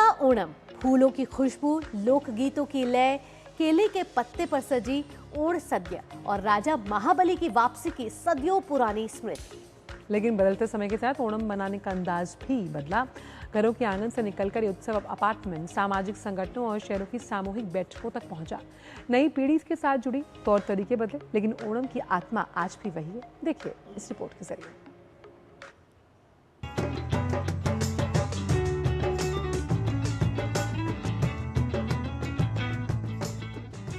था ओणम। फूलों की खुशबू, लोकगीतों की लय, केले के पत्ते पर सजी ओण सद्य और राजा महाबली की वापसी की सदियों पुरानी स्मृति। लेकिन बदलते समय के साथ ओणम मनाने का अंदाज भी बदला। घरों के आंगन से निकलकर ये उत्सव अब अपार्टमेंट, सामाजिक संगठनों और शहरों की सामूहिक बैठकों तक पहुंचा। नई पीढ़ी इसके साथ जुड़ी, तौर तरीके बदले, लेकिन ओणम की आत्मा आज भी वही है। देखिए इस रिपोर्ट के जरिए।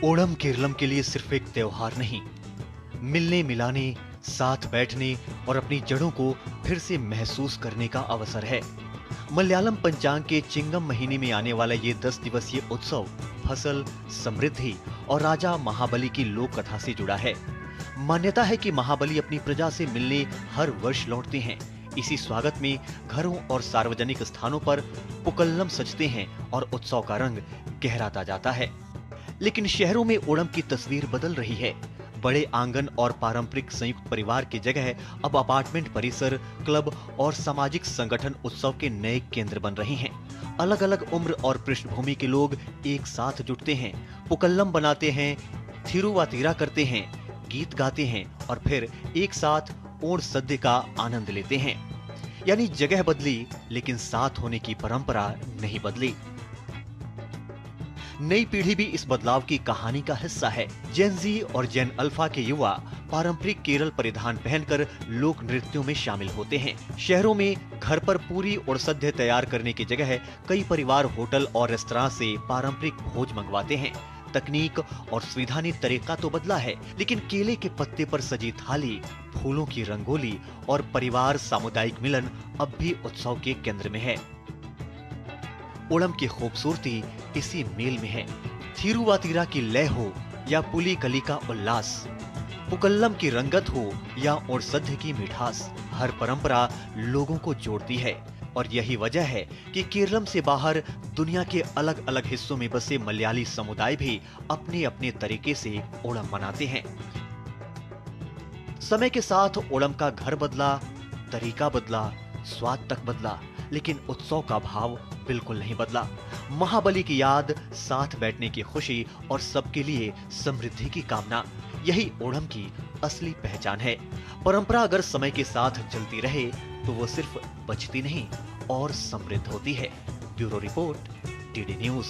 ओणम केरलम के लिए सिर्फ एक त्योहार नहीं, मिलने मिलाने, साथ बैठने और अपनी जड़ों को फिर से महसूस करने का अवसर है। मलयालम पंचांग के चिंगम महीने में आने वाला ये 10 दिवसीय उत्सव फसल, समृद्धि और राजा महाबली की लोक कथा से जुड़ा है। मान्यता है कि महाबली अपनी प्रजा से मिलने हर वर्ष लौटते हैं। इसी स्वागत में घरों और सार्वजनिक स्थानों पर पुक्कलम सजते हैं और उत्सव का रंग गहराता जाता है। लेकिन शहरों में ओणम की तस्वीर बदल रही है। बड़े आंगन और पारंपरिक संयुक्त परिवार की जगह अब अपार्टमेंट परिसर, क्लब और सामाजिक संगठन उत्सव के नए केंद्र बन रहे हैं। अलग अलग उम्र और पृष्ठभूमि के लोग एक साथ जुटते हैं, पुक्कलम बनाते हैं, थिरुवातीरा करते हैं, गीत गाते हैं और फिर एक साथ ओण सद्य का आनंद लेते हैं। यानी जगह बदली, लेकिन साथ होने की परंपरा नहीं बदली। नई पीढ़ी भी इस बदलाव की कहानी का हिस्सा है। जेन जी और जेन अल्फा के युवा पारंपरिक केरल परिधान पहनकर लोक नृत्यों में शामिल होते हैं। शहरों में घर पर पूरी ओणसद्य तैयार करने की जगह कई परिवार होटल और रेस्तरां से पारंपरिक भोज मंगवाते हैं। तकनीक और सुविधानिक तरीका तो बदला है, लेकिन केले के पत्ते पर सजी थाली, फूलों की रंगोली और परिवार सामुदायिक मिलन अब भी उत्सव के केंद्र में है। ओणम की खूबसूरती इसी मेल में है। थिरुवातीरा की लय हो या पुलिकली का उल्लास, पुक्कलम की रंगत हो या ओणसद्य की मिठास, हर परंपरा लोगों को जोड़ती है। और यही वजह है कि केरलम से बाहर दुनिया के अलग अलग हिस्सों में बसे मलयाली समुदाय भी अपने अपने तरीके से ओणम मनाते हैं। समय के साथ ओणम का घर बदला, तरीका बदला, स्वाद तक बदला, लेकिन उत्सव का भाव बिल्कुल नहीं बदला। महाबली की याद, साथ बैठने की खुशी और सबके लिए समृद्धि की कामना, यही ओणम की असली पहचान है। परंपरा अगर समय के साथ चलती रहे तो वो सिर्फ बचती नहीं और समृद्ध होती है। Bureau report, DD news.